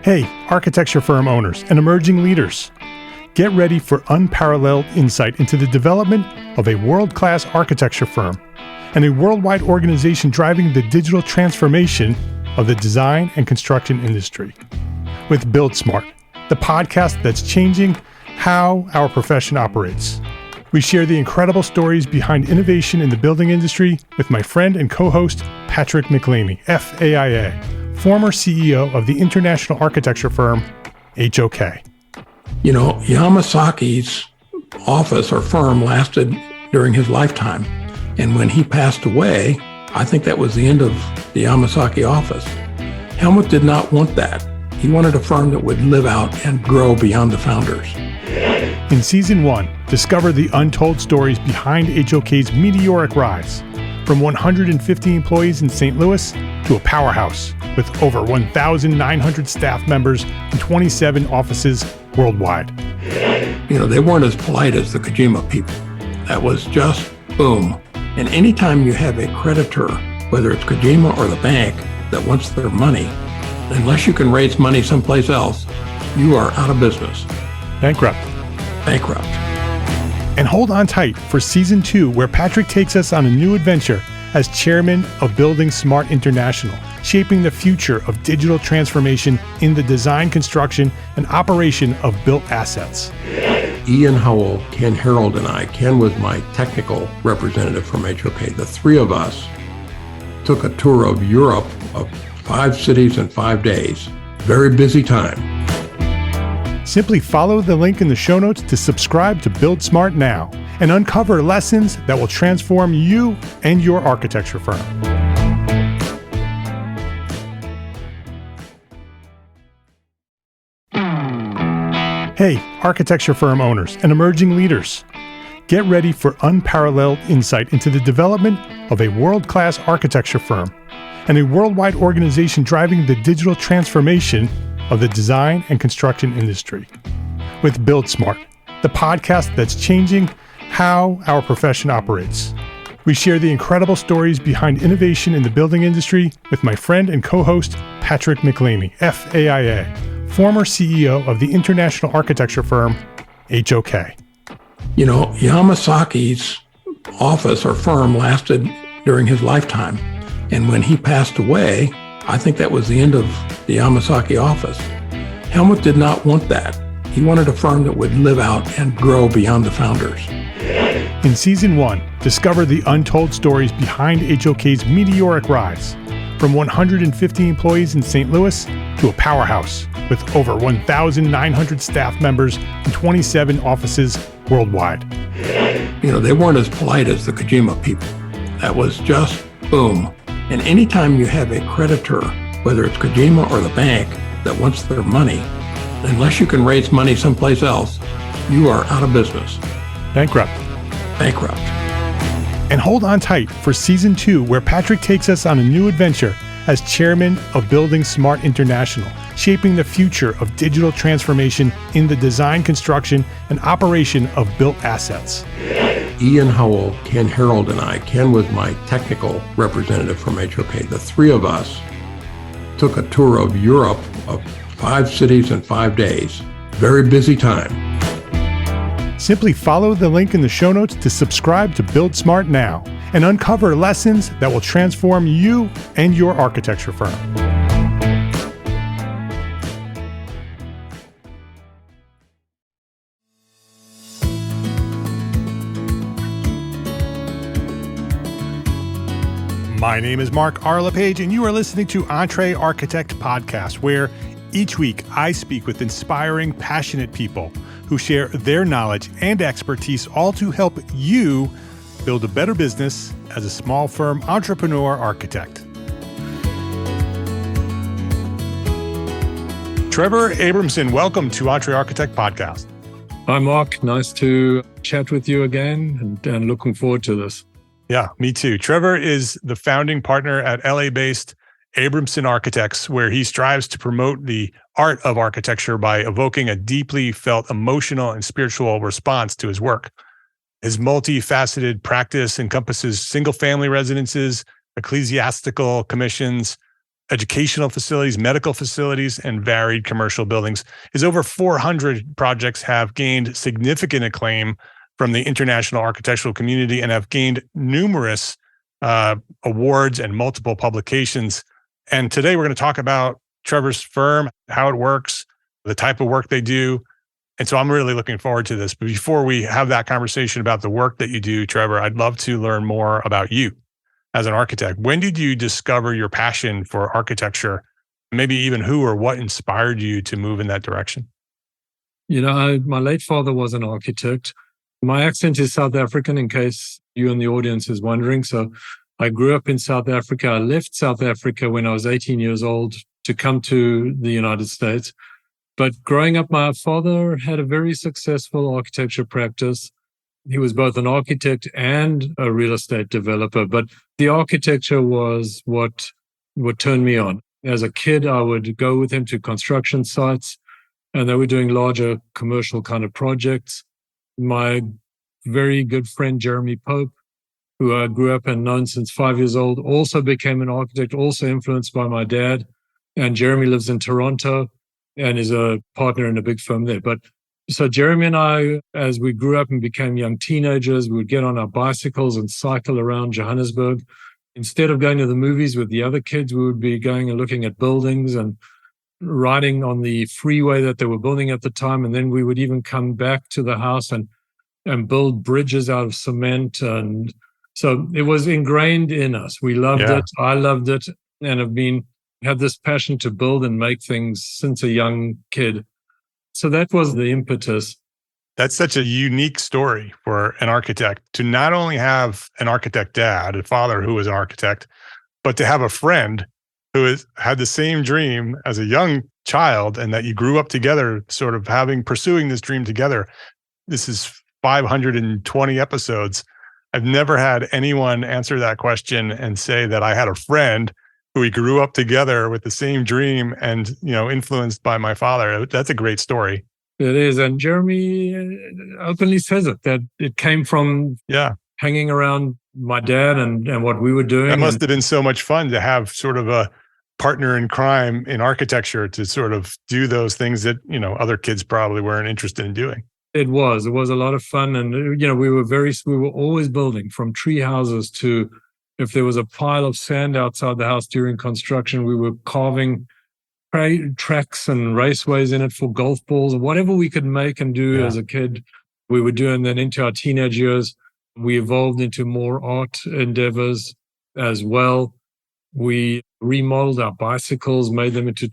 Hey, architecture firm owners and emerging leaders. Get ready for unparalleled insight into the development of a world-class architecture firm and a worldwide organization driving the digital transformation of the design and construction industry. With Build Smart, the podcast that's changing how our profession operates. We share the incredible stories behind innovation in the building industry with my friend and co-host, Patrick McLeamy, FAIA, former CEO of the international architecture firm, HOK. You know, Yamasaki's office or firm lasted during his lifetime. And when he passed away, I think that was the end of the Yamasaki office. Helmut did not want that. He wanted a firm that would live out and grow beyond the founders. In Season 1, discover the untold stories behind HOK's meteoric rise, from 150 employees in St. Louis to a powerhouse with over 1,900 staff members and 27 offices worldwide. You know, they weren't as polite as the Kojima people. That was just boom. And anytime you have a creditor, whether it's Kojima or the bank, that wants their money, unless you can raise money someplace else, you are out of business. Bankrupt. And hold on tight for Season 2, where Patrick takes us on a new adventure as chairman of Building Smart International, shaping the future of digital transformation in the design, construction, and operation of built assets. Ian Howell, Ken Harold, and I, Ken was my technical representative from HOK. The three of us took a tour of Europe of 5 cities in 5 days. Very busy time. Simply follow the link in the show notes to subscribe to Build Smart now and uncover lessons that will transform you and your architecture firm. Hey, architecture firm owners and emerging leaders. Get ready for unparalleled insight into the development of a world-class architecture firm and a worldwide organization driving the digital transformation of the design and construction industry. With Build Smart, the podcast that's changing how our profession operates. We share the incredible stories behind innovation in the building industry with my friend and co-host, Patrick McLeamy, FAIA, former CEO of the international architecture firm, HOK. You know, Yamasaki's office or firm lasted during his lifetime. And when he passed away, I think that was the end of the Yamasaki office. Helmut did not want that. He wanted a firm that would live out and grow beyond the founders. In Season 1, discover the untold stories behind HOK's meteoric rise, from 150 employees in St. Louis to a powerhouse with over 1,900 staff members and 27 offices worldwide. You know, they weren't as polite as the Kojima people. That was just boom. And anytime you have a creditor, whether it's Kojima or the bank, that wants their money, unless you can raise money someplace else, you are out of business. Bankrupt. And hold on tight for Season 2, where Patrick takes us on a new adventure as chairman of Building Smart International, shaping the future of digital transformation in the design, construction, and operation of built assets. Ian Howell, Ken Harold, and I, Ken was my technical representative from HOK. The three of us took a tour of Europe of 5 cities in 5 days. Very busy time. Simply follow the link in the show notes to subscribe to Build Smart now and uncover lessons that will transform you and your architecture firm. My name is Mark R. LePage, and you are listening to Entre Architect Podcast, where each week I speak with inspiring, passionate people who share their knowledge and expertise, all to help you build a better business as a small firm entrepreneur architect. Trevor Abramson, welcome to Entre Architect Podcast. Hi, Mark. Nice to chat with you again, and looking forward to this. Yeah, me too. Trevor is the founding partner at LA-based Abramson Architects, where he strives to promote the art of architecture by evoking a deeply felt emotional and spiritual response to his work. His multi-faceted practice encompasses single-family residences, ecclesiastical commissions, educational facilities, medical facilities, and varied commercial buildings. His over 400 projects have gained significant acclaim from the international architectural community and have gained numerous awards and multiple publications. And today we're going to talk about Trevor's firm, how it works, the type of work they do. And so I'm really looking forward to this. But before we have that conversation about the work that you do, Trevor, I'd love to learn more about you as an architect. When did you discover your passion for architecture? Maybe even who or what inspired you to move in that direction? My late father was an architect. My accent is South African, in case you in the audience is wondering. So I grew up in South Africa. I left South Africa when I was 18 years old to come to the United States. But growing up, my father had a very successful architecture practice. He was both an architect and a real estate developer, but the architecture was what turned me on. As a kid, I would go with him to construction sites, and they were doing larger commercial kind of projects. My very good friend, Jeremy Pope, who I grew up and known since 5 years old, also became an architect, also influenced by my dad. And Jeremy lives in Toronto and is a partner in a big firm there. But so Jeremy and I, as we grew up and became young teenagers, we would get on our bicycles and cycle around Johannesburg. Instead of going to the movies with the other kids, we would be going and looking at buildings and riding on the freeway that they were building at the time. And then we would even come back to the house and build bridges out of cement. And so it was ingrained in us. We loved it. I loved it, and have had this passion to build and make things since a young kid. So that was the impetus. That's such a unique story for an architect to not only have an architect dad, a father who was an architect, but to have a friend who had the same dream as a young child, and that you grew up together, sort of pursuing this dream together. This is 520 episodes. I've never had anyone answer that question and say that I had a friend who we grew up together with the same dream and, influenced by my father. That's a great story. It is. And Jeremy openly says that it came from hanging around my dad and what we were doing. That must have been so much fun to have sort of a partner in crime in architecture to sort of do those things that, other kids probably weren't interested in doing. It was a lot of fun. And, we were always building, from tree houses to, if there was a pile of sand outside the house during construction, we were carving tracks and raceways in it for golf balls, or whatever we could make and do as a kid, we were doing. Then into our teenage years, we evolved into more art endeavors as well. We remodeled our bicycles, made them into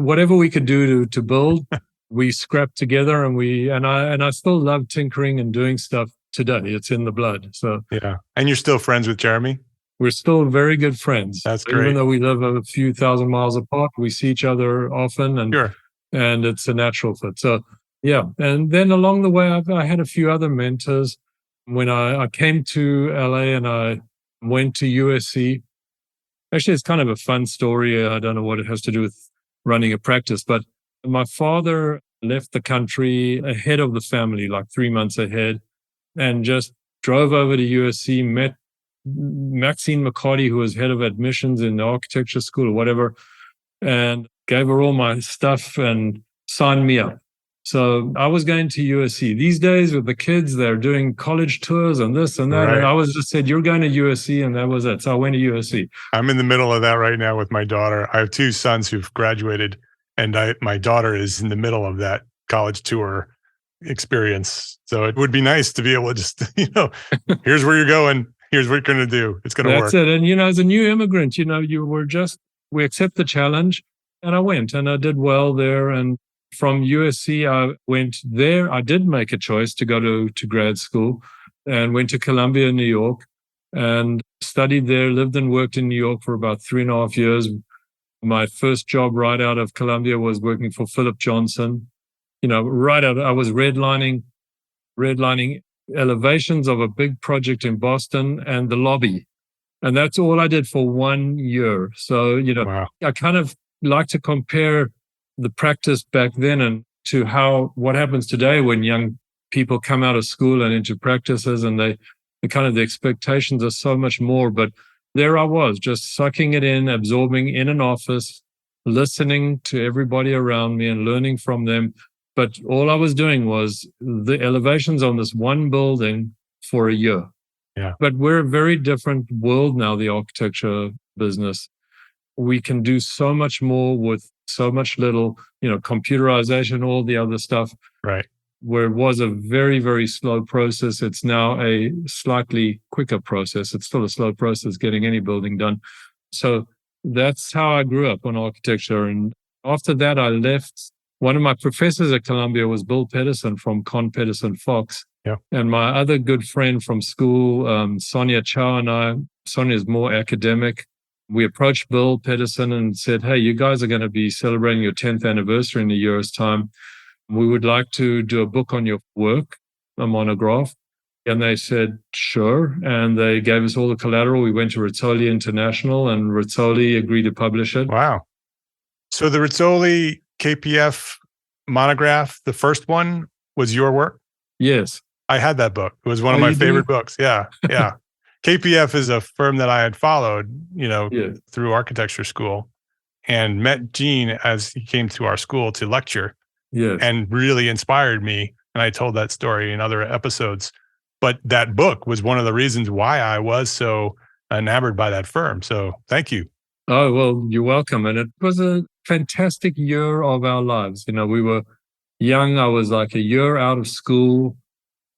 whatever we could do to build. We scrapped together, and I still love tinkering and doing stuff today. It's in the blood. So and you're still friends with Jeremy? We're still very good friends. That's great. Even though we live a few thousand miles apart, we see each other often, and it's a natural fit. So, and then along the way, I had a few other mentors. When I came to LA and I went to USC, actually, it's kind of a fun story. I don't know what it has to do with running a practice, but my father left the country ahead of the family, like 3 months ahead, and just drove over to USC, met Maxine McCarty, who was head of admissions in the architecture school or whatever, and gave her all my stuff and signed me up. So I was going to USC. These days with the kids, they're doing college tours and this and that. Right. And I was just said, you're going to USC, and that was it. So I went to USC. I'm in the middle of that right now with my daughter. I have two sons who've graduated, and my daughter is in the middle of that college tour experience. So it would be nice to be able to just, here's where you're going. Here's what you're going to do. It's going to work. That's it. And, as a new immigrant, we accept the challenge. And I went and I did well there. And from USC, I went there. I did make a choice to go to grad school and went to Columbia, New York, and studied there, lived and worked in New York for about 3.5 years. My first job right out of Columbia was working for Philip Johnson. Right out, I was redlining elevations of a big project in Boston and the lobby. And that's all I did for 1 year. So, wow. I kind of like to compare the practice back then and to what happens today when young people come out of school and into practices, and the expectations are so much more. But there I was, just sucking it in, absorbing in an office, listening to everybody around me and learning from them. But all I was doing was the elevations on this one building for a year. Yeah. But we're a very different world now, the architecture business. We can do so much more with so much little, computerization, all the other stuff. Right. Where it was a very, very slow process, it's now a slightly quicker process. It's still a slow process getting any building done. So that's how I grew up on architecture. And after that, I left. One of my professors at Columbia was Bill Pedersen from Con Pedersen Fox. Yeah. And my other good friend from school, Sonia Chow, and I, Sonia's more academic. We approached Bill Pedersen and said, hey, you guys are going to be celebrating your 10th anniversary in a year's time. We would like to do a book on your work, a monograph. And they said, sure. And they gave us all the collateral. We went to Rizzoli International and Rizzoli agreed to publish it. Wow. So the Rizzoli KPF monograph, the first one, was your work? Yes. I had that book. It was one of my favorite books. Yeah. Yeah. KPF is a firm that I had followed, Yes. through architecture school, and met Gene as he came to our school to lecture. Yes. And really inspired me. And I told that story in other episodes. But that book was one of the reasons why I was so enamored by that firm. So thank you. Oh, well, you're welcome. And it was a fantastic year of our lives. We were young. I was like a year out of school.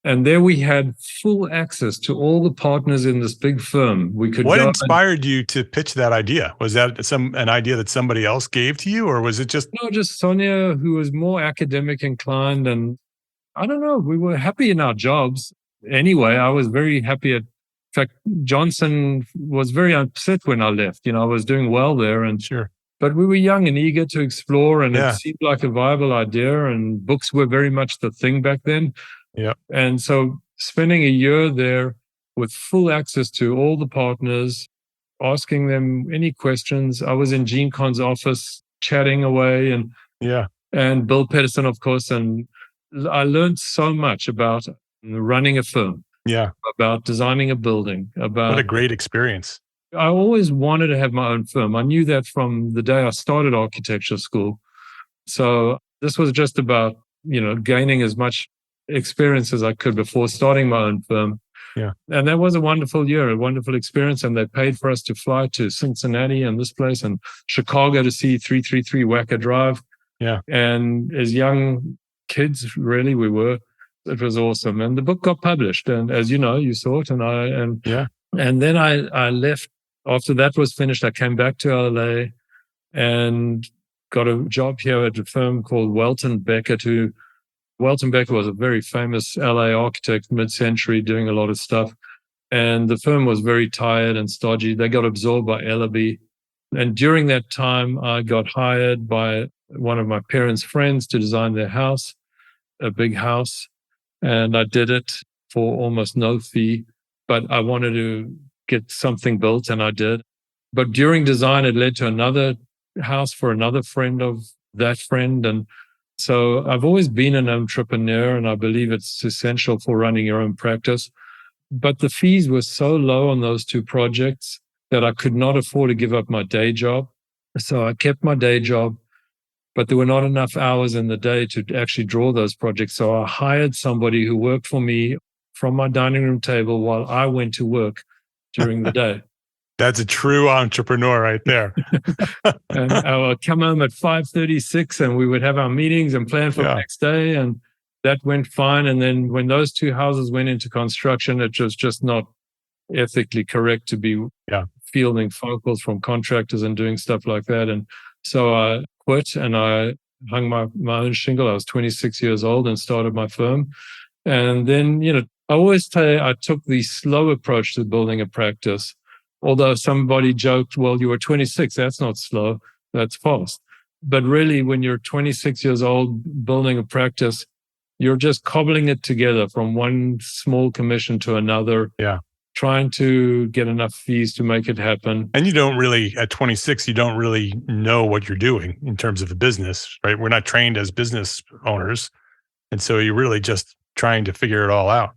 And there we had full access to all the partners in this big firm. We could. What inspired you to pitch that idea? Was that an idea that somebody else gave to you, or was it just? No, just Sonia, who was more academic inclined, and I don't know. We were happy in our jobs anyway. I was very happy. In fact, Johnson was very upset when I left. I was doing well there, and sure. But we were young and eager to explore, and it seemed like a viable idea. And books were very much the thing back then. Yeah. And so spending a year there with full access to all the partners, asking them any questions. I was in Gene Con's office chatting away and Bill Pedersen, of course. And I learned so much about running a firm. Yeah. About designing a building. What a great experience. I always wanted to have my own firm. I knew that from the day I started architecture school. So this was just about, gaining as much experience as I could before starting my own firm. Yeah. And that was a wonderful year, a wonderful experience. And they paid for us to fly to Cincinnati and this place and Chicago to see 333 Wacker Drive. Yeah. And as young kids, really, we were. It was awesome. And the book got published. And as you know, you saw it. And then I left. After that was finished, I came back to LA and got a job here at a firm called Welton Beckett, Welton Beckett was a very famous LA architect, mid-century, doing a lot of stuff. And the firm was very tired and stodgy. They got absorbed by Ellaby. And during that time, I got hired by one of my parents' friends to design their house, a big house. And I did it for almost no fee. But I wanted to get something built, and I did. But during design, it led to another house for another friend of that friend. And so I've always been an entrepreneur, and I believe it's essential for running your own practice. But the fees were so low on those two projects that I could not afford to give up my day job. So I kept my day job, but there were not enough hours in the day to actually draw those projects. So I hired somebody who worked for me from my dining room table while I went to work during the day. That's a true entrepreneur right there. And I would come home at 5:36 and we would have our meetings and plan for the next day. And that went fine. And then when those two houses went into construction, it was just not ethically correct to be fielding phone calls from contractors and doing stuff like that. And so I quit and I hung my own shingle. I was 26 years old and started my firm. And then, I always say I took the slow approach to building a practice. Although somebody joked, well, you were 26, that's not slow, that's fast. But really, when you're 26 years old building a practice, you're just cobbling it together from one small commission to another, trying to get enough fees to make it happen. And you don't really, at 26, you don't really know what you're doing in terms of the business, right? We're not trained as business owners. And so you're really just trying to figure it all out.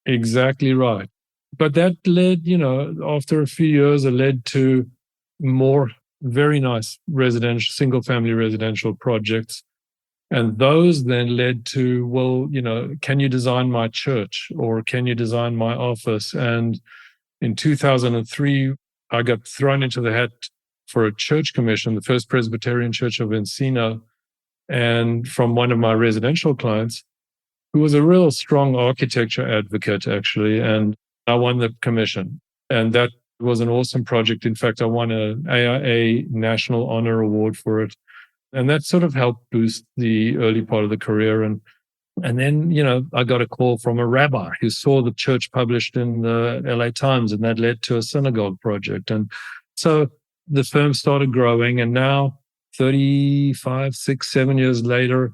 Exactly right. But that led, after a few years, it led to more very nice single family residential projects. And those then led to, well, can you design my church or can you design my office? And in 2003, I got thrown into the hat for a church commission, the First Presbyterian Church of Encino, and from one of my residential clients, who was a real strong architecture advocate, actually. And I won the commission. And that was an awesome project. In fact, I won an AIA National Honor Award for it. And that sort of helped boost the early part of the career. And then, I got a call from a rabbi who saw the church published in the LA Times, and that led to a synagogue project. And so the firm started growing. And now, 35, 6, 7 years later,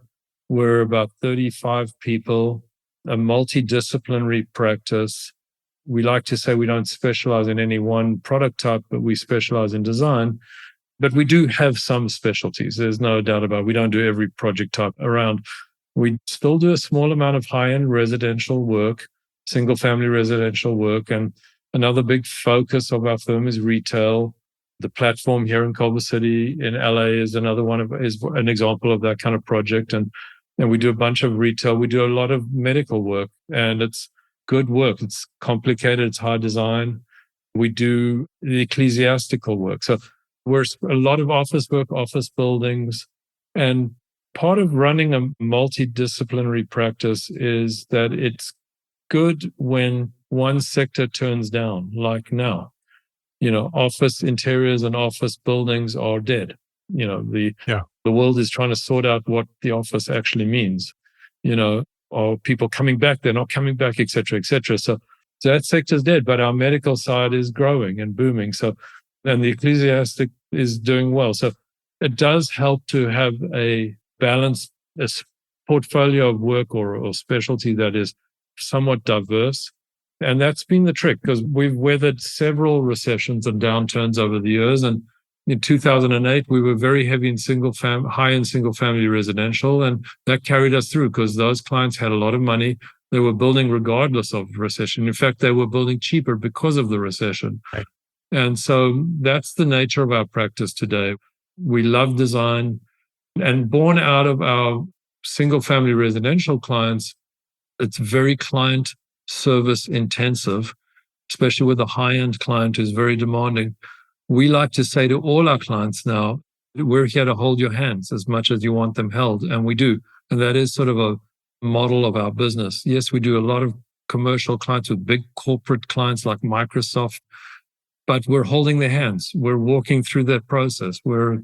we're about 35 people, a multidisciplinary practice. We like to say we don't specialize in any one product type, but we specialize in design. But we do have some specialties. There's no doubt about it. We don't do every project type around. We still do a small amount of high-end residential work, single-family residential work. And another big focus of our firm is retail. The platform here in Culver City in LA is is an example of that kind of project. And we do a bunch of retail. We do a lot of medical work, and it's good work. It's complicated. It's high design. We do the ecclesiastical work. So we're a lot of office work, office buildings. And part of running a multidisciplinary practice is that it's good when one sector turns down, like now. Office interiors and office buildings are dead. The world is trying to sort out what the office actually means. Are people coming back? They're not coming back, et cetera, et cetera. So that sector is dead, but our medical side is growing and booming. And the ecclesiastic is doing well. So it does help to have a balanced portfolio of work or specialty that is somewhat diverse. And that's been the trick, because we've weathered several recessions and downturns over the years. And in 2008, we were very heavy in high-end single-family residential, and that carried us through because those clients had a lot of money. They were building regardless of recession. In fact, they were building cheaper because of the recession. Right. And so that's the nature of our practice today. We love design, and born out of our single-family residential clients, it's very client service intensive, especially with a high-end client who's very demanding. We like to say to all our clients now, we're here to hold your hands as much as you want them held. And we do. And that is sort of a model of our business. Yes, we do a lot of commercial clients with big corporate clients like Microsoft, but we're holding their hands. We're walking through that process. We're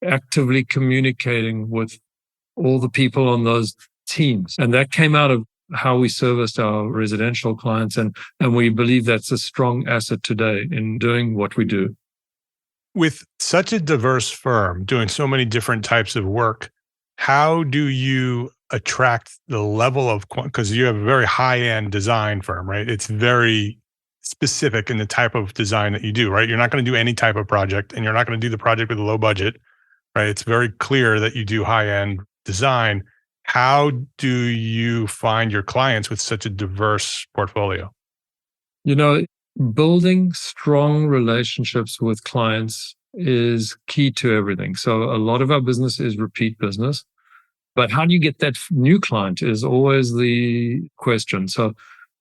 actively communicating with all the people on those teams. And that came out of how we serviced our residential clients. And we believe that's a strong asset today in doing what we do. With such a diverse firm doing so many different types of work, how do you attract the level of, because you have a very high-end design firm, right? It's very specific in the type of design that you do, right? You're not going to do any type of project, and you're not going to do the project with a low budget, right? It's very clear that you do high-end design. How do you find your clients with such a diverse portfolio? Building strong relationships with clients is key to everything. So a lot of our business is repeat business, but how do you get that new client is always the question. So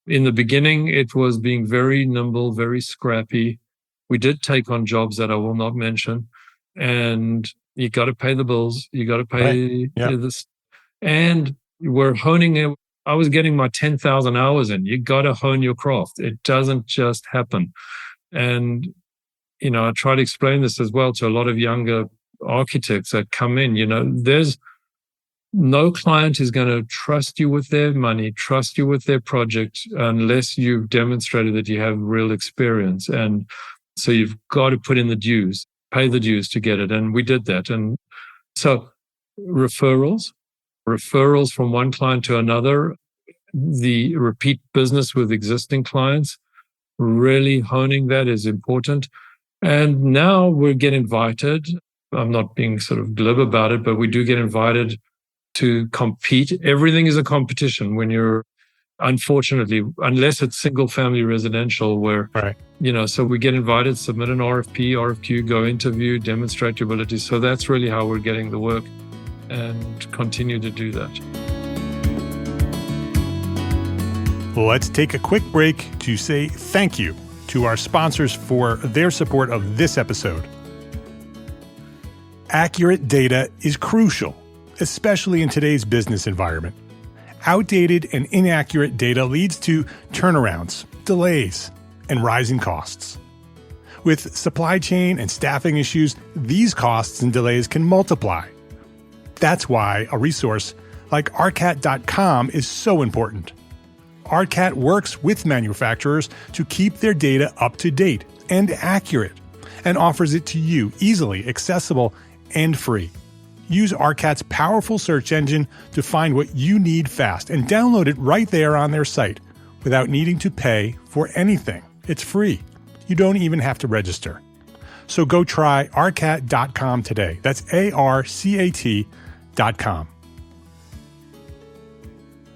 in the beginning, it was being very nimble, very scrappy. We did take on jobs that I will not mention, and you got to pay the bills. You got to pay this. And we're honing it. I was getting my 10,000 hours in. You got to hone your craft. It doesn't just happen. And, I try to explain this as well to a lot of younger architects that come in. There's no client is going to trust you with their money, trust you with their project, unless you've demonstrated that you have real experience. And so you've got to put in the dues, pay the dues to get it. And we did that. And so referrals from one client to another, the repeat business with existing clients, really honing that is important. And now we get invited. I'm not being sort of glib about it, but we do get invited to compete. Everything is a competition when you're unfortunately, unless it's single family residential where, Right. So we get invited, submit an RFQ, go interview, demonstrate your ability. So that's really how we're getting the work and continue to do that. Let's take a quick break to say thank you to our sponsors for their support of this episode. Accurate data is crucial, especially in today's business environment. Outdated and inaccurate data leads to turnarounds, delays, and rising costs. With supply chain and staffing issues, these costs and delays can multiply. That's why a resource like arcat.com is so important. Arcat works with manufacturers to keep their data up to date and accurate, and offers it to you easily, accessible, and free. Use Arcat's powerful search engine to find what you need fast and download it right there on their site without needing to pay for anything. It's free. You don't even have to register. So go try arcat.com today. That's ARCAT.com.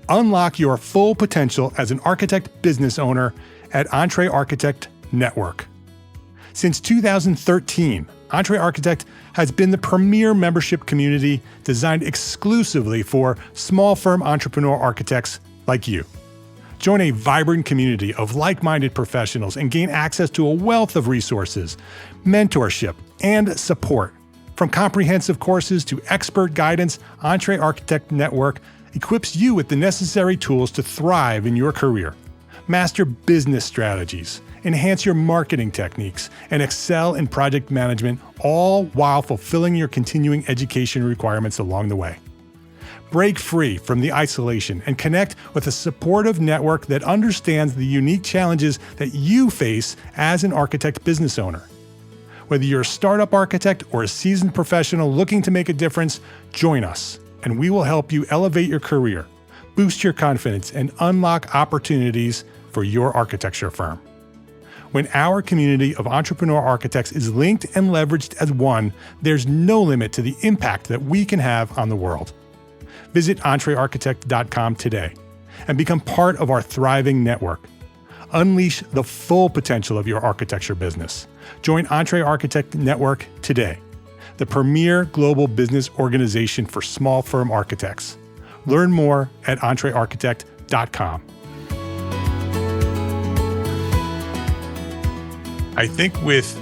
Unlock your full potential as an architect business owner at EntreArchitect Network. Since 2013, EntreArchitect has been the premier membership community designed exclusively for small firm entrepreneur architects like you. Join a vibrant community of like-minded professionals and gain access to a wealth of resources, mentorship, and support. From comprehensive courses to expert guidance, EntreArchitect Network equips you with the necessary tools to thrive in your career. Master business strategies, enhance your marketing techniques, and excel in project management, all while fulfilling your continuing education requirements along the way. Break free from the isolation and connect with a supportive network that understands the unique challenges that you face as an architect business owner. Whether you're a startup architect or a seasoned professional looking to make a difference, join us, and we will help you elevate your career, boost your confidence, and unlock opportunities for your architecture firm. When our community of entrepreneur architects is linked and leveraged as one, there's no limit to the impact that we can have on the world. Visit EntreArchitect.com today and become part of our thriving network. Unleash the full potential of your architecture business. Join EntreArchitect Network today, the premier global business organization for small firm architects. Learn more at EntreArchitect.com. I think with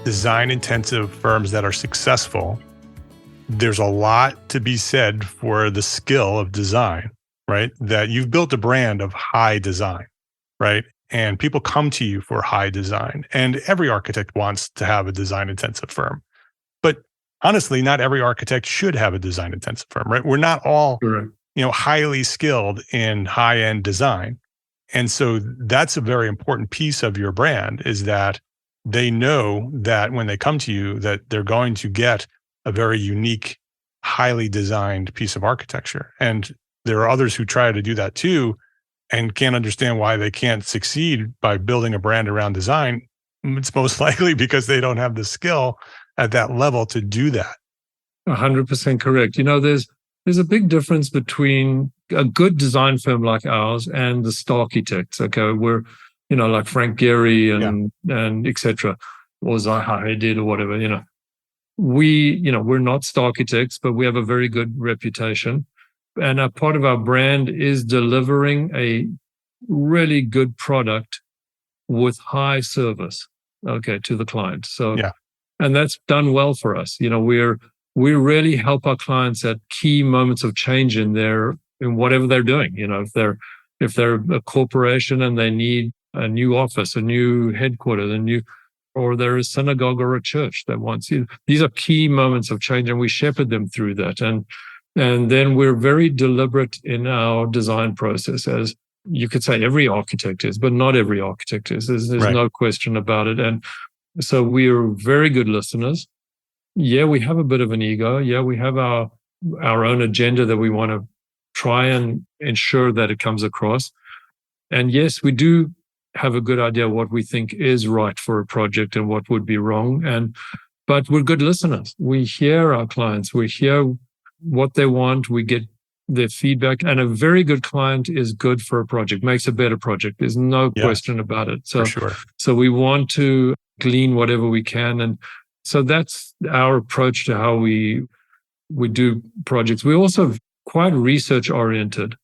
design-intensive firms that are successful, there's a lot to be said for the skill of design, right? That you've built a brand of high design, right? And people come to you for high design. And every architect wants to have a design-intensive firm. But honestly, not every architect should have a design-intensive firm, right? We're not all, highly skilled in high-end design. And so that's a very important piece of your brand, is that they know that when they come to you, that they're going to get a very unique, highly designed piece of architecture. And there are others who try to do that too and can't understand why they can't succeed by building a brand around design. It's most likely because they don't have the skill at that level to do that. 100% correct. There's a big difference between a good design firm like ours and the star architects. Okay, we're like Frank Gehry and et cetera, or Zaha Hadid or whatever. We're not star architects, but we have a very good reputation. And a part of our brand is delivering a really good product with high service, to the client. So, and that's done well for us. We really help our clients at key moments of change in whatever they're doing. If they're a corporation and they need a new office, a new headquarters, or they're a synagogue or a church that wants you. These are key moments of change, and we shepherd them through that. And then we're very deliberate in our design process, as you could say every architect is, but not every architect is. There's no question about it. And so we're very good listeners. Yeah, we have a bit of an ego. Yeah, we have our own agenda that we want to try and ensure that it comes across. And yes, we do have a good idea what we think is right for a project and what would be wrong. But we're good listeners. We hear our clients. We hear what they want. We get their feedback. And a very good client is good for a project, makes a better project. There's no question about it. For sure. So we want to glean whatever we can. And so that's our approach to how we do projects. We're also quite research oriented.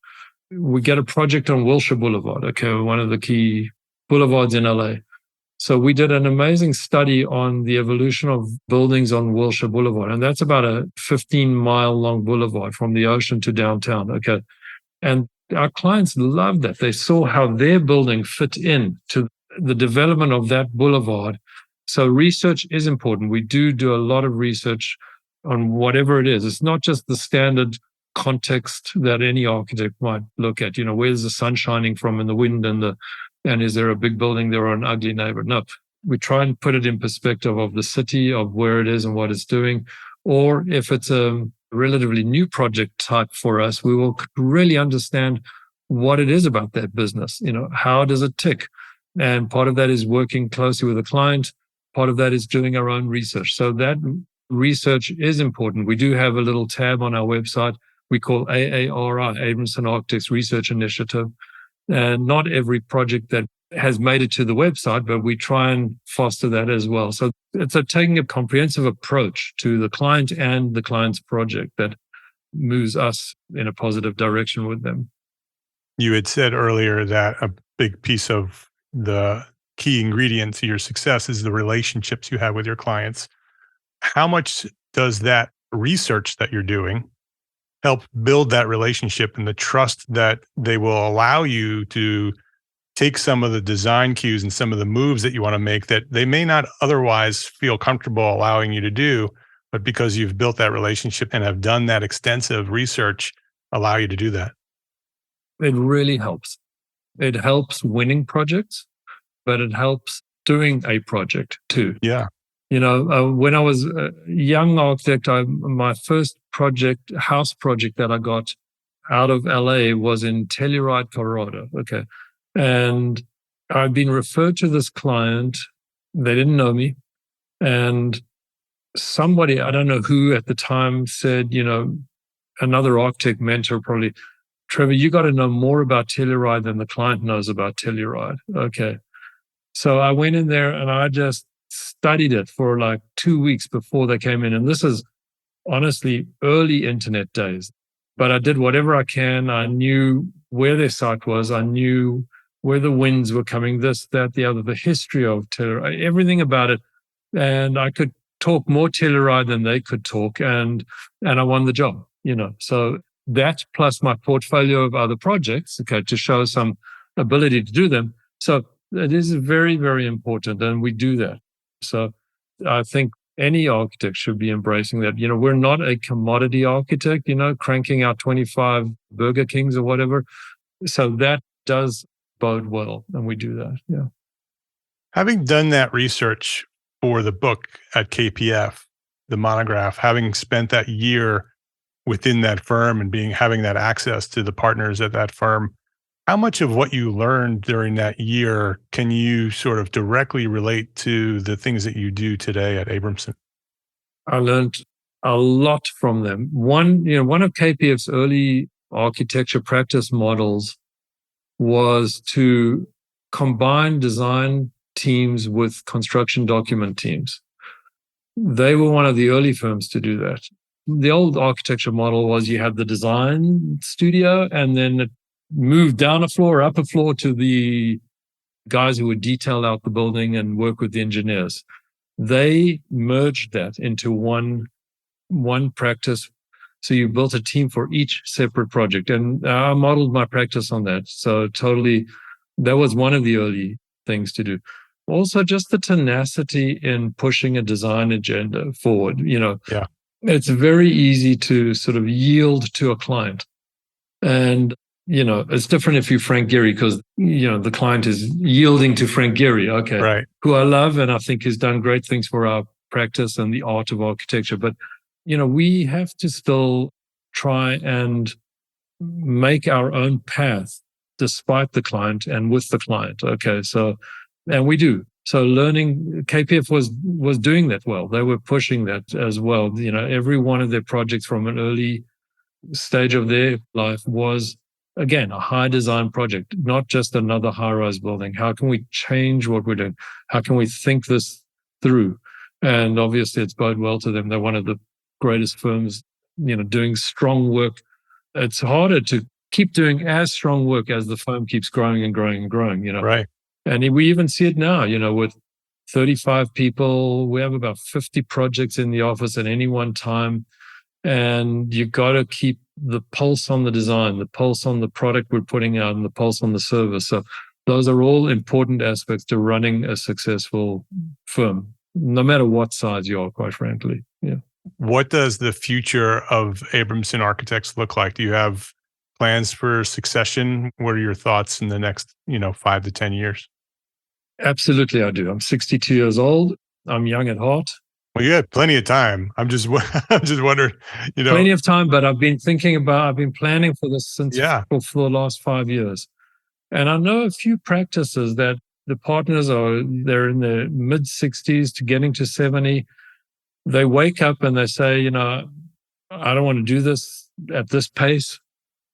We get a project on Wilshire Boulevard, one of the key boulevards in LA. So we did an amazing study on the evolution of buildings on Wilshire Boulevard. And that's about a 15-mile long boulevard from the ocean to downtown. And our clients loved that. They saw how their building fit in to the development of that boulevard. So research is important. We do a lot of research on whatever it is. It's not just the standard context that any architect might look at. Where's the sun shining from and the wind and is there a big building there or an ugly neighbor? No, we try and put it in perspective of the city, of where it is and what it's doing. Or if it's a relatively new project type for us, we will really understand what it is about that business. How does it tick? And part of that is working closely with the client. Part of that is doing our own research. So that research is important. We do have a little tab on our website we call AARI, Abramson Architects Research Initiative. And not every project that has made it to the website, but we try and foster that as well. So it's taking a comprehensive approach to the client and the client's project that moves us in a positive direction with them. You had said earlier that a big piece of the key ingredient to your success is the relationships you have with your clients. How much does that research that you're doing help build that relationship and the trust that they will allow you to take some of the design cues and some of the moves that you want to make that they may not otherwise feel comfortable allowing you to do, but because you've built that relationship and have done that extensive research, allow you to do that? It really helps. It helps winning projects, but it helps doing a project too. Yeah. When I was a young architect, my first house project that I got out of LA was in Telluride, Colorado. And I'd been referred to this client. They didn't know me. And somebody, I don't know who at the time, said, another architect mentor probably, Trevor, you got to know more about Telluride than the client knows about Telluride. So I went in there and I just studied it for like 2 weeks before they came in. And this is honestly early internet days. But I did whatever I can. I knew where their site was. I knew where the winds were coming, this, that, the other, the history of Telluride, everything about it. And I could talk more Telluride than they could talk. And I won the job, So that plus my portfolio of other projects, to show some ability to do them. So it is very, very important. And we do that. So I think any architect should be embracing that. We're not a commodity architect, cranking out 25 Burger Kings or whatever. So that does bode well. And we do that. Yeah. Having done that research for the book at KPF, the monograph, having spent that year within that firm and having that access to the partners at that firm, how much of what you learned during that year can you sort of directly relate to the things that you do today at Abramson? I learned a lot from them. One of KPF's early architecture practice models was to combine design teams with construction document teams. They were one of the early firms to do that. The old architecture model was you had the design studio and then it moved down a floor, up a floor to the guys who would detail out the building and work with the engineers. They merged that into one practice. So you built a team for each separate project. And I modeled my practice on that. So totally, that was one of the early things to do. Also, just the tenacity in pushing a design agenda forward. Yeah. It's very easy to sort of yield to a client. And it's different if you're Frank Gehry because, the client is yielding to Frank Gehry, right, who I love and I think has done great things for our practice and the art of architecture. But, we have to still try and make our own path despite the client and with the client. And we do. So learning, KPF was doing that well. They were pushing that as well. Every one of their projects from an early stage of their life was, again, a high design project, not just another high-rise building. How can we change what we're doing? How can we think this through? And obviously it's bode well to them. They're one of the greatest firms, doing strong work. It's harder to keep doing as strong work as the firm keeps growing and growing and growing, Right. And we even see it now, with 35 people. We have about 50 projects in the office at any one time. And you got to keep the pulse on the design, the pulse on the product we're putting out, and the pulse on the service. So those are all important aspects to running a successful firm, no matter what size you are, quite frankly. Yeah. What does the future of Abramson Architects look like? Do you have plans for succession? What are your thoughts in the next, 5 to 10 years? Absolutely, I do. I'm 62 years old. I'm young at heart. Well, you had plenty of time. I'm just wondering, Plenty of time, but I've been planning for this since for the last 5 years. And I know a few practices that the partners they're in their mid 60s to getting to 70. They wake up and they say, I don't want to do this at this pace.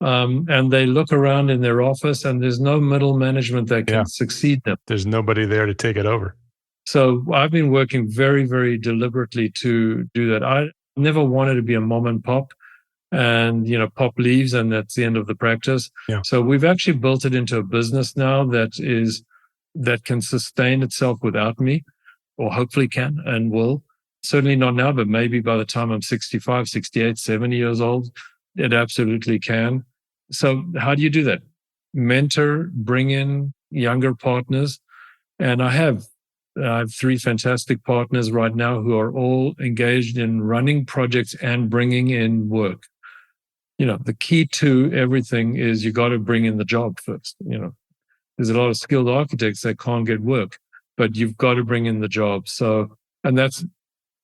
And they look around in their office and there's no middle management that can succeed them. There's nobody there to take it over. So I've been working very, very deliberately to do that. I never wanted to be a mom and pop and, pop leaves and that's the end of the practice. Yeah. So we've actually built it into a business now that can sustain itself without me, or hopefully can and will. Certainly not now, but maybe by the time I'm 65, 68, 70 years old, it absolutely can. So how do you do that? Mentor, bring in younger partners. And I have 3 fantastic partners right now who are all engaged in running projects and bringing in work. The key to everything is you got to bring in the job first. There's a lot of skilled architects that can't get work, but you've got to bring in the job. So, and that's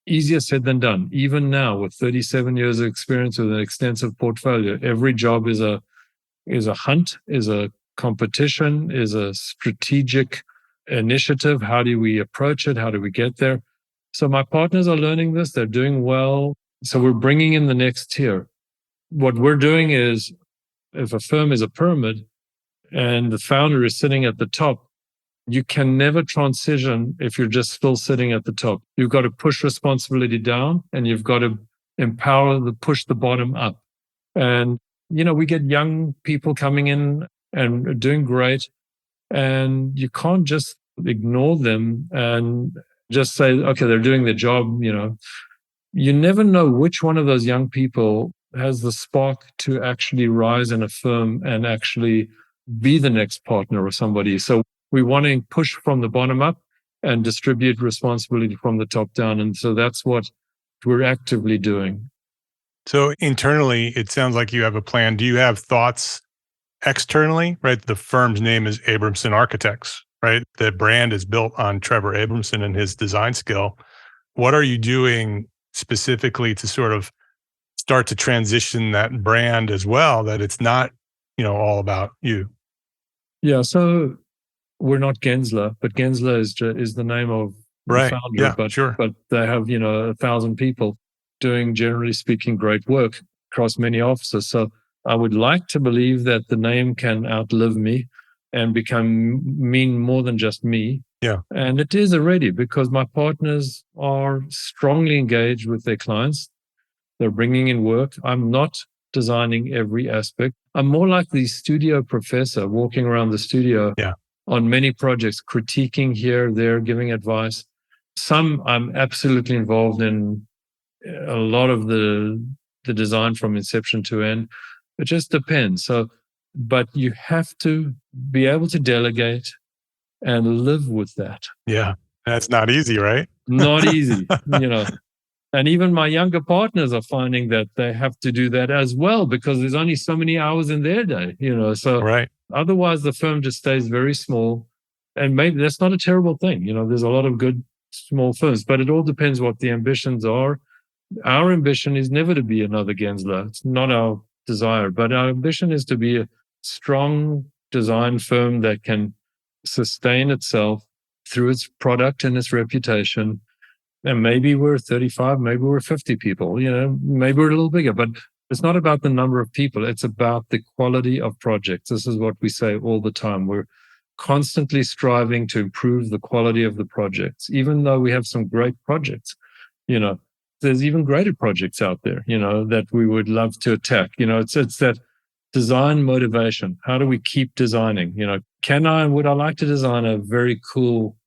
easier said than done. Even now, with 37 years of experience with an extensive portfolio, every job is a hunt, is a competition, is a strategic initiative. How do we approach it? How do we get there? So my partners are learning this. They're doing well. So we're bringing in the next tier. What we're doing is, if a firm is a pyramid and the founder is sitting at the top, you can never transition if you're just still sitting at the top. You've got to push responsibility down and you've got to push the bottom up. And, we get young people coming in and doing great. And you can't just ignore them and just say, okay, they're doing their job. You never know which one of those young people has the spark to actually rise in a firm and actually be the next partner or somebody. So we want to push from the bottom up and distribute responsibility from the top down. And so that's what we're actively doing. So internally, it sounds like you have a plan. Do you have thoughts externally, right? The firm's name is Abramson Architects, right? The brand is built on Trevor Abramson and his design skill. What are you doing specifically to sort of start to transition that brand as well, that it's not, all about you? Yeah. So we're not Gensler, but Gensler is the name of the founder. Yeah, but, sure. But they have, 1,000 people doing, generally speaking, great work across many offices. So I would like to believe that the name can outlive me and mean more than just me. Yeah. And it is already, because my partners are strongly engaged with their clients. They're bringing in work. I'm not designing every aspect. I'm more like the studio professor walking around the studio on many projects, critiquing here, there, giving advice. Some I'm absolutely involved in a lot of the design from inception to end. It just depends. So, but you have to be able to delegate and live with that. Yeah. That's not easy, right? Not easy, And even my younger partners are finding that they have to do that as well, because there's only so many hours in their day, So right. Otherwise, the firm just stays very small. And maybe that's not a terrible thing. There's a lot of good small firms, but it all depends what the ambitions are. Our ambition is never to be another Gensler. It's not our desire, but our ambition is to be a strong design firm that can sustain itself through its product and its reputation. And maybe we're 35, maybe we're 50 people, maybe we're a little bigger, but It's not about the number of people. It's about the quality of projects. This is what we say all the time. We're constantly striving to improve the quality of the projects, even though we have some great projects. There's even greater projects out there, that we would love to attack. It's that design motivation. How do we keep designing? Would I like to design a very cool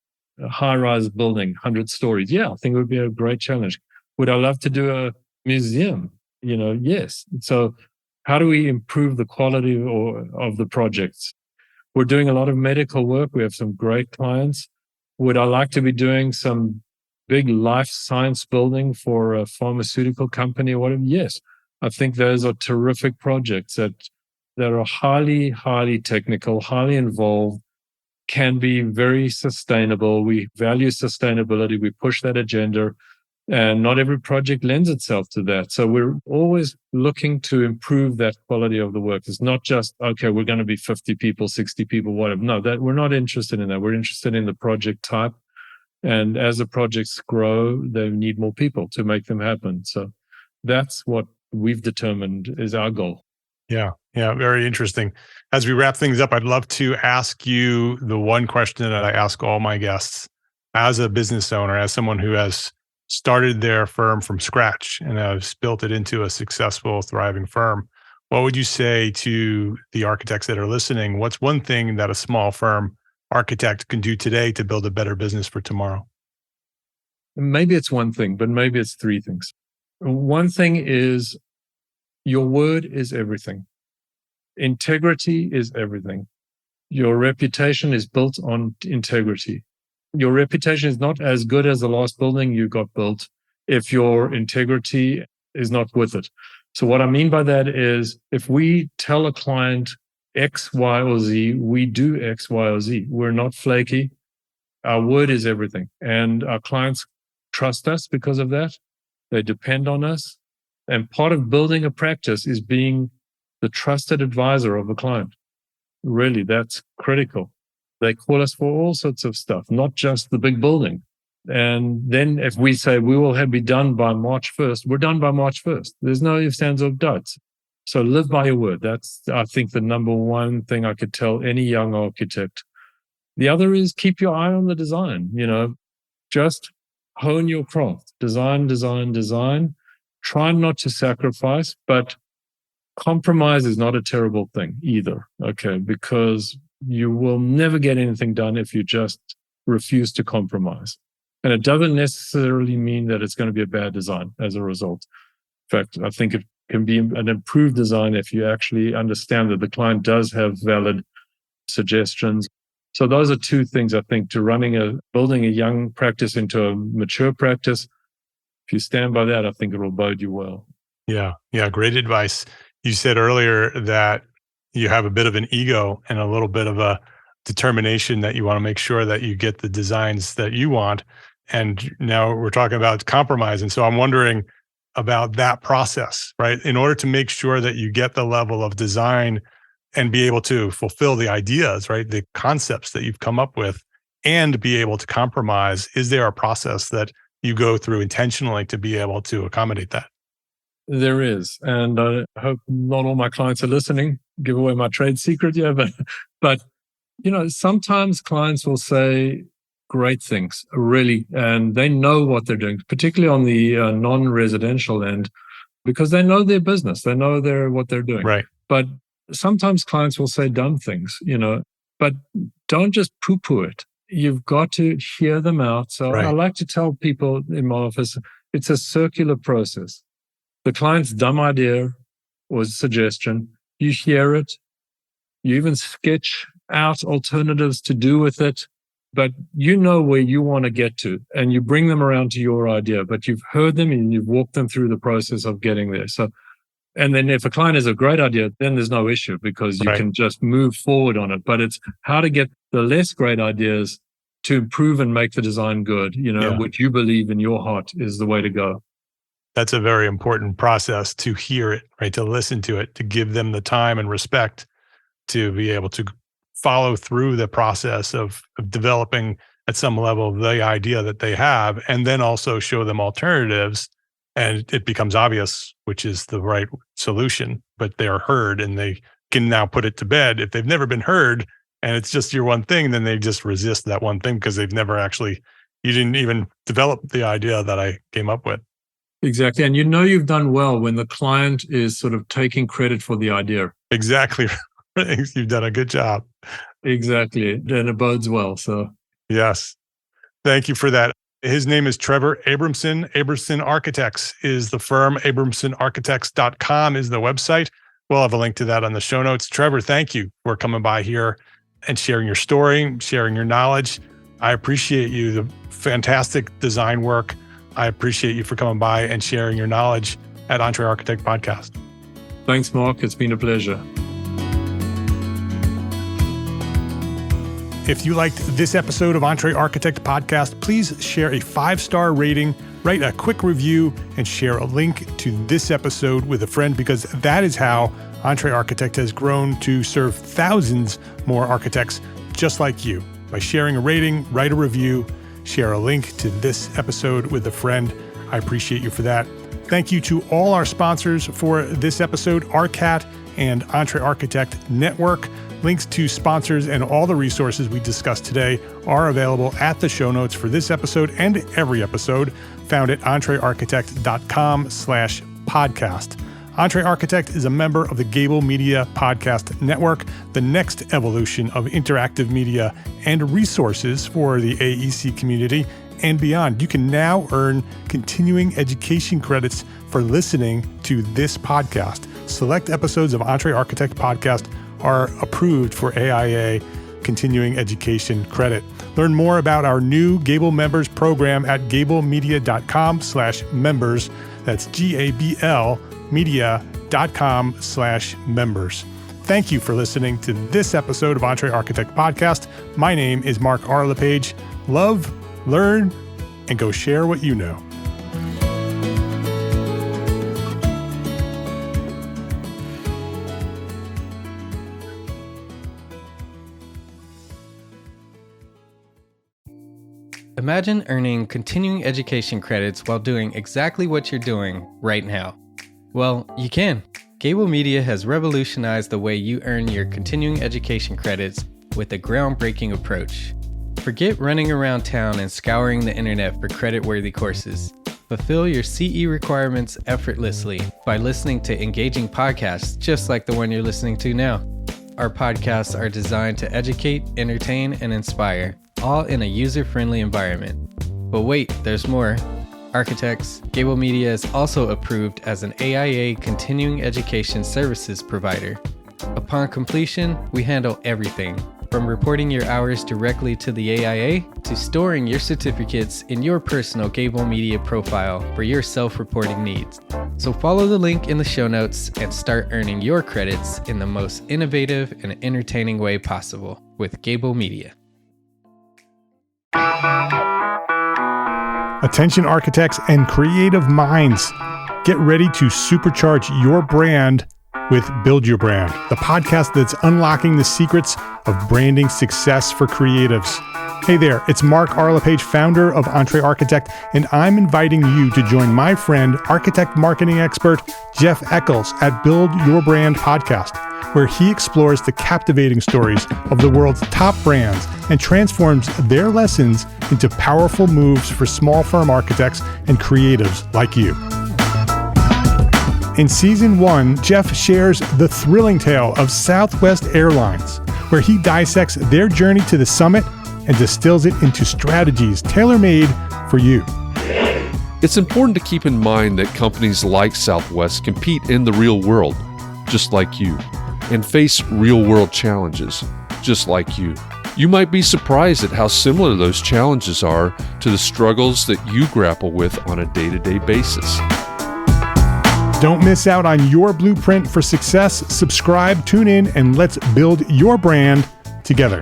high-rise building, 100 stories? Yeah, I think it would be a great challenge. Would I love to do a museum? Yes. So how do we improve the quality of the projects? We're doing a lot of medical work. We have some great clients. Would I like to be doing some big life science building for a pharmaceutical company or whatever? Yes. I think those are terrific projects that are highly, highly technical, highly involved, can be very sustainable. We value sustainability. We push that agenda. And not every project lends itself to that. So we're always looking to improve that quality of the work. It's not just, okay, we're going to be 50 people, 60 people, whatever. No, we're not interested in that. We're interested in the project type. And as the projects grow, they need more people to make them happen. So that's what we've determined is our goal. Yeah. Very interesting. As we wrap things up, I'd love to ask you the one question that I ask all my guests. As a business owner, as someone who has started their firm from scratch and has built it into a successful, thriving firm, what would you say to the architects that are listening? What's one thing that a small firm architect can do today to build a better business for tomorrow? Maybe it's one thing, but maybe it's three things. One thing is your word is everything. Integrity is everything. Your reputation is built on integrity. Your reputation is not as good as the last building you got built if your integrity is not with it. So what I mean by that is if we tell a client X, Y, or Z, we do X, Y, or Z. We're not flaky. Our word is everything. And our clients trust us because of that. They depend on us. And part of building a practice is being the trusted advisor of a client. Really, that's critical. They call us for all sorts of stuff, not just the big building. And then if we say we will be done by March 1st, we're done by March 1st. There's no ifs, ands, or buts. So live by your word. That's, I think, the number one thing I could tell any young architect. The other is keep your eye on the design. Just hone your craft. Design. Try not to sacrifice, but compromise is not a terrible thing either. Okay, because you will never get anything done if you just refuse to compromise. And it doesn't necessarily mean that it's going to be a bad design as a result. In fact, I think it can be an improved design if you actually understand that the client does have valid suggestions. So those are two things, I think, to building a young practice into a mature practice. If you stand by that, I think it will bode you well. Yeah. Great advice. You said earlier that you have a bit of an ego and a little bit of a determination that you want to make sure that you get the designs that you want. And now we're talking about compromise. And so I'm wondering about that process, right? In order to make sure that you get the level of design and be able to fulfill the ideas, right? The concepts that you've come up with and be able to compromise, is there a process that you go through intentionally to be able to accommodate that? There is. And I hope not all my clients are listening, give away my trade secret. Yeah, but sometimes clients will say great things, really, and they know what they're doing, particularly on the non-residential end, because they know their business, they know what they're doing. Right. But sometimes clients will say dumb things, but don't just poo-poo it. You've got to hear them out. So right. I like to tell people in my office, it's a circular process. The client's dumb idea or suggestion, you hear it, you even sketch out alternatives to do with it, but you know where you want to get to, and you bring them around to your idea, but you've heard them and you've walked them through the process of getting there. So, and then if a client has a great idea, then there's no issue because you can just move forward on it. But it's how to get the less great ideas to improve and make the design good, which you believe in your heart is the way to go. That's a very important process, to hear it, right? To listen to it, to give them the time and respect to be able to follow through the process of developing at some level the idea that they have, and then also show them alternatives and it becomes obvious which is the right solution, but they're heard and they can now put it to bed. If they've never been heard and it's just your one thing, then they just resist that one thing because they've never actually, you didn't even develop the idea that I came up with. Exactly. And you've done well when the client is sort of taking credit for the idea. Exactly. You've done a good job. Exactly. And it bodes well. So yes. Thank you for that. His name is Trevor Abramson. Abramson Architects is the firm. AbramsonArchitects.com is the website. We'll have a link to that on the show notes. Trevor, thank you for coming by here and sharing your story, sharing your knowledge. I appreciate you, the fantastic design work. I appreciate you for coming by and sharing your knowledge at Entre Architect Podcast. Thanks, Mark. It's been a pleasure. If you liked this episode of Entre Architect Podcast, please share a 5-star rating, write a quick review, and share a link to this episode with a friend, because that is how Entre Architect has grown to serve thousands more architects just like you. By sharing a rating, write a review, share a link to this episode with a friend. I appreciate you for that. Thank you to all our sponsors for this episode, ARCAT and Entre Architect Network. Links to sponsors and all the resources we discussed today are available at the show notes for this episode and every episode, found at entrearchitect.com/podcast. Entre Architect is a member of the Gable Media Podcast Network, the next evolution of interactive media and resources for the AEC community and beyond. You can now earn continuing education credits for listening to this podcast. Select episodes of Entre Architect Podcast are approved for AIA continuing education credit. Learn more about our new Gable Members program at gablemedia.com/members. That's GABL media.com/members. Thank you for listening to this episode of Entre Architect Podcast. My name is Mark R. LePage. Love, learn, and go share what you know. Imagine earning continuing education credits while doing exactly what you're doing right now. Well, you can. Gable Media has revolutionized the way you earn your continuing education credits with a groundbreaking approach. Forget running around town and scouring the internet for credit-worthy courses. Fulfill your CE requirements effortlessly by listening to engaging podcasts just like the one you're listening to now. Our podcasts are designed to educate, entertain, and inspire, all in a user-friendly environment. But wait, there's more. Architects, Gable Media is also approved as an AIA continuing education services provider. Upon completion, we handle everything, from reporting your hours directly to the AIA to storing your certificates in your personal Gable Media profile for your self-reporting needs. So follow the link in the show notes and start earning your credits in the most innovative and entertaining way possible with Gable Media. Attention architects and creative minds, get ready to supercharge your brand with Build Your Brand, the podcast that's unlocking the secrets of branding success for creatives. Hey there, it's Mark R. LePage, founder of Entre Architect, and I'm inviting you to join my friend, architect marketing expert Jeff Eccles at Build Your Brand podcast, where he explores the captivating stories of the world's top brands and transforms their lessons into powerful moves for small firm architects and creatives like you. In Season 1, Jeff shares the thrilling tale of Southwest Airlines, where he dissects their journey to the summit and distills it into strategies tailor-made for you. It's important to keep in mind that companies like Southwest compete in the real world, just like you, and face real-world challenges, just like you. You might be surprised at how similar those challenges are to the struggles that you grapple with on a day-to-day basis. Don't miss out on your blueprint for success. Subscribe, tune in, and let's build your brand together.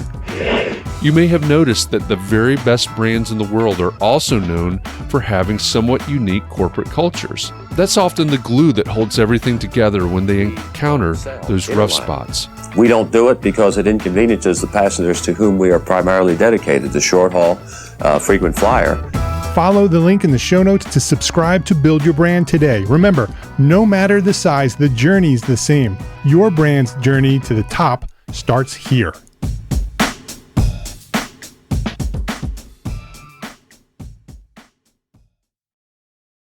You may have noticed that the very best brands in the world are also known for having somewhat unique corporate cultures. That's often the glue that holds everything together when they encounter those rough spots. We don't do it because it inconveniences the passengers to whom we are primarily dedicated, the short haul, frequent flyer. Follow the link in the show notes to subscribe to Build Your Brand today. Remember, no matter the size, the journey's the same. Your brand's journey to the top starts here.